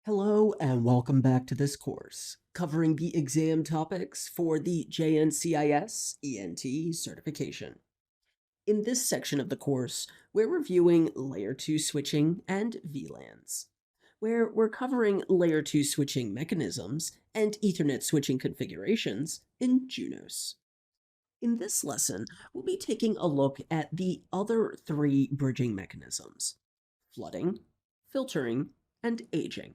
Hello and welcome back to this course, covering the exam topics for the JNCIS ENT certification. In this section of the course, we're reviewing Layer 2 switching and VLANs, where we're covering Layer 2 switching mechanisms and Ethernet switching configurations in Junos. In this lesson, we'll be taking a look at the other three bridging mechanisms: flooding, filtering, and aging.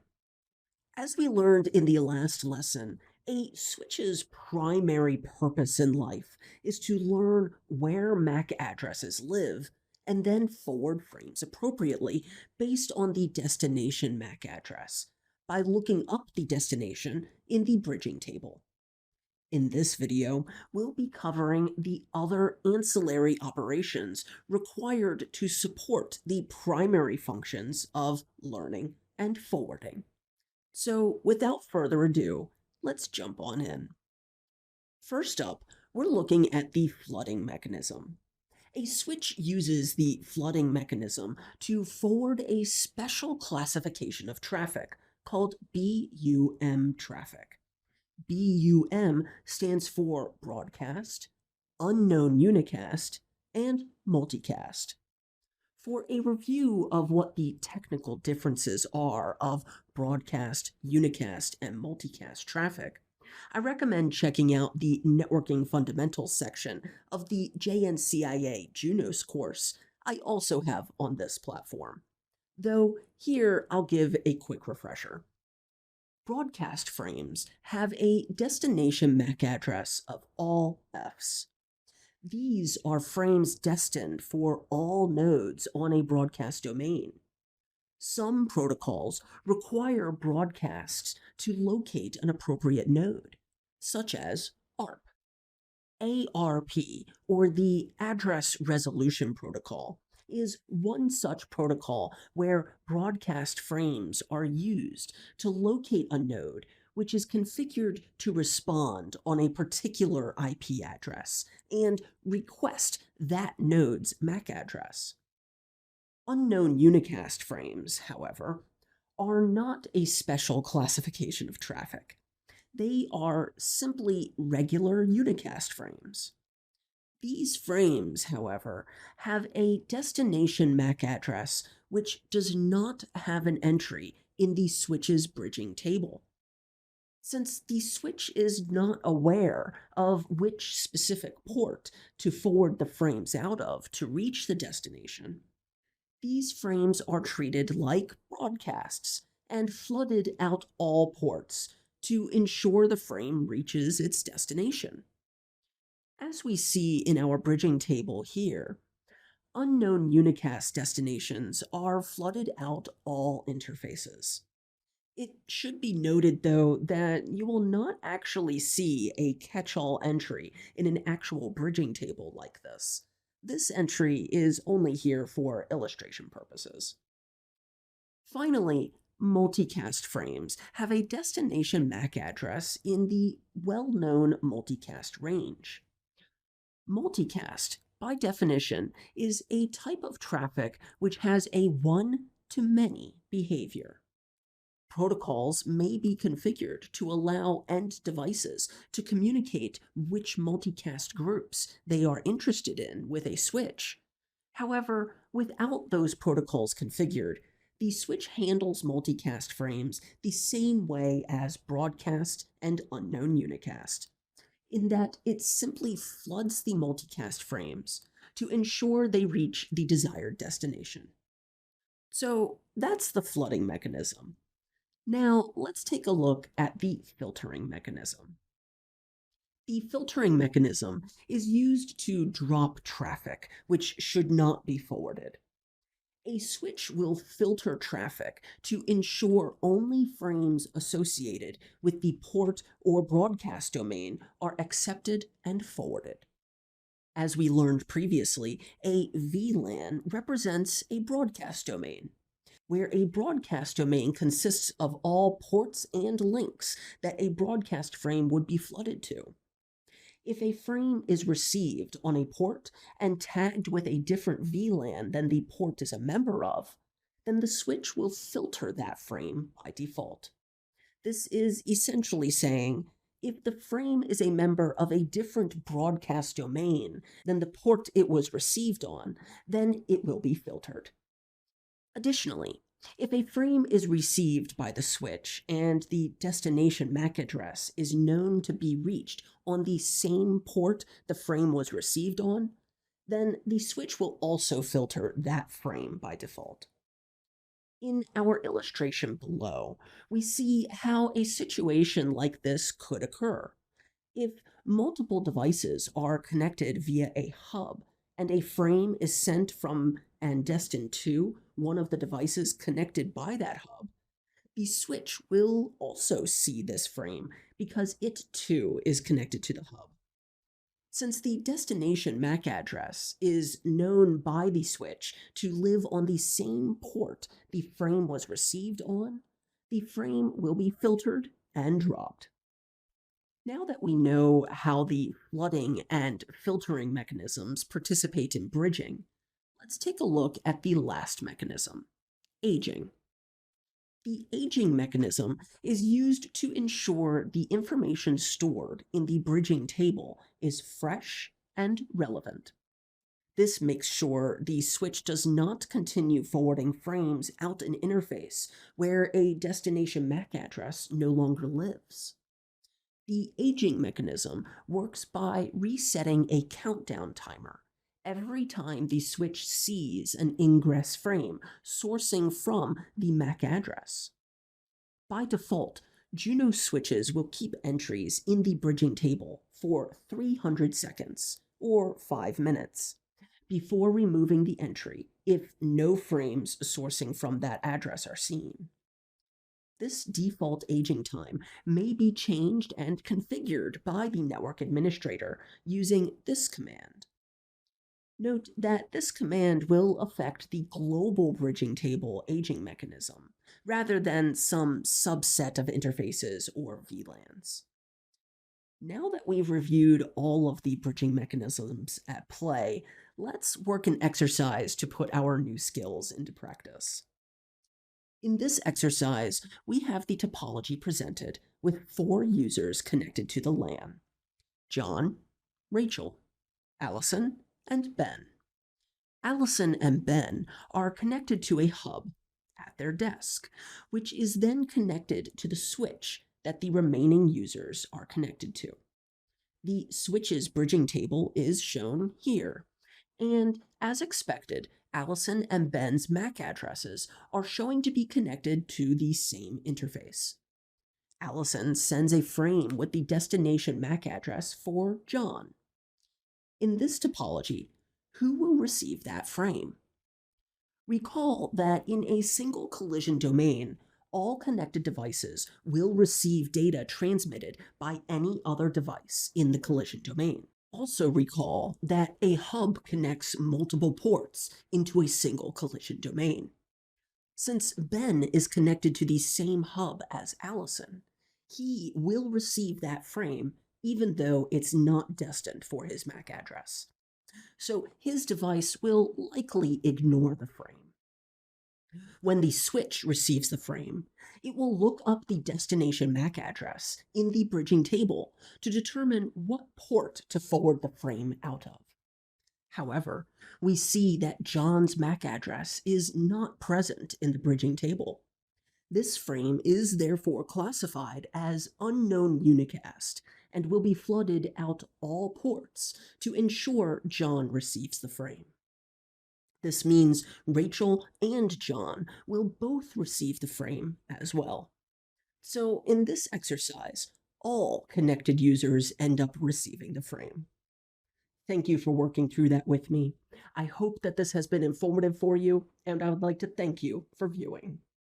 As we learned in the last lesson, a switch's primary purpose in life is to learn where MAC addresses live and then forward frames appropriately based on the destination MAC address by looking up the destination in the bridging table. In this video, we'll be covering the other ancillary operations required to support the primary functions of learning and forwarding. So, without further ado, let's jump on in. First up, we're looking at the flooding mechanism. A switch uses the flooding mechanism to forward a special classification of traffic called BUM traffic. BUM stands for broadcast, unknown unicast, and multicast. For a review of what the technical differences are of broadcast, unicast, and multicast traffic, I recommend checking out the Networking Fundamentals section of the JNCIA Junos course I also have on this platform. Though here I'll give a quick refresher. Broadcast frames have a destination MAC address of all Fs. These are frames destined for all nodes on a broadcast domain. Some protocols require broadcasts to locate an appropriate node, such as ARP. ARP, or the Address Resolution Protocol, is one such protocol where broadcast frames are used to locate a node which is configured to respond on a particular IP address and request that node's MAC address. Unknown unicast frames, however, are not a special classification of traffic. They are simply regular unicast frames. These frames, however, have a destination MAC address which does not have an entry in the switch's bridging table. Since the switch is not aware of which specific port to forward the frames out of to reach the destination, these frames are treated like broadcasts and flooded out all ports to ensure the frame reaches its destination. As we see in our bridging table here, unknown unicast destinations are flooded out all interfaces. It should be noted, though, that you will not actually see a catch-all entry in an actual bridging table like this. This entry is only here for illustration purposes. Finally, multicast frames have a destination MAC address in the well-known multicast range. Multicast, by definition, is a type of traffic which has a one-to-many behavior. Protocols may be configured to allow end devices to communicate which multicast groups they are interested in with a switch. However, without those protocols configured, the switch handles multicast frames the same way as broadcast and unknown unicast, in that it simply floods the multicast frames to ensure they reach the desired destination. So that's the flooding mechanism. Now, let's take a look at the filtering mechanism. The filtering mechanism is used to drop traffic which should not be forwarded. A switch will filter traffic to ensure only frames associated with the port or broadcast domain are accepted and forwarded. As we learned previously, a VLAN represents a broadcast domain, where a broadcast domain consists of all ports and links that a broadcast frame would be flooded to. If a frame is received on a port and tagged with a different VLAN than the port is a member of, then the switch will filter that frame by default. This is essentially saying if the frame is a member of a different broadcast domain than the port it was received on, then it will be filtered. Additionally, if a frame is received by the switch and the destination MAC address is known to be reached on the same port the frame was received on, then the switch will also filter that frame by default. In our illustration below, we see how a situation like this could occur. If multiple devices are connected via a hub and a frame is sent from and destined to one of the devices connected by that hub, the switch will also see this frame because it too is connected to the hub. Since the destination MAC address is known by the switch to live on the same port the frame was received on, the frame will be filtered and dropped. Now that we know how the flooding and filtering mechanisms participate in bridging, let's take a look at the last mechanism, aging. The aging mechanism is used to ensure the information stored in the bridging table is fresh and relevant. This makes sure the switch does not continue forwarding frames out an interface where a destination MAC address no longer lives. The aging mechanism works by resetting a countdown timer every time the switch sees an ingress frame sourcing from the MAC address. By default, Juno switches will keep entries in the bridging table for 300 seconds, or 5 minutes, before removing the entry if no frames sourcing from that address are seen. This default aging time may be changed and configured by the network administrator using this command. Note that this command will affect the global bridging table aging mechanism, rather than some subset of interfaces or VLANs. Now that we've reviewed all of the bridging mechanisms at play, let's work an exercise to put our new skills into practice. In this exercise, we have the topology presented with 4 users connected to the LAN: John, Rachel, Allison, and Ben. Allison and Ben are connected to a hub at their desk, which is then connected to the switch that the remaining users are connected to. The switch's bridging table is shown here, and as expected, Allison and Ben's MAC addresses are showing to be connected to the same interface. Allison sends a frame with the destination MAC address for John. In this topology, who will receive that frame? Recall that in a single collision domain, all connected devices will receive data transmitted by any other device in the collision domain. Also recall that a hub connects multiple ports into a single collision domain. Since Ben is connected to the same hub as Allison, he will receive that frame even though it's not destined for his MAC address. So his device will likely ignore the frame. When the switch receives the frame, it will look up the destination MAC address in the bridging table to determine what port to forward the frame out of. However, we see that John's MAC address is not present in the bridging table. This frame is therefore classified as unknown unicast and will be flooded out all ports to ensure John receives the frame. This means Rachel and John will both receive the frame as well. So in this exercise, all connected users end up receiving the frame. Thank you for working through that with me. I hope that this has been informative for you, and I would like to thank you for viewing.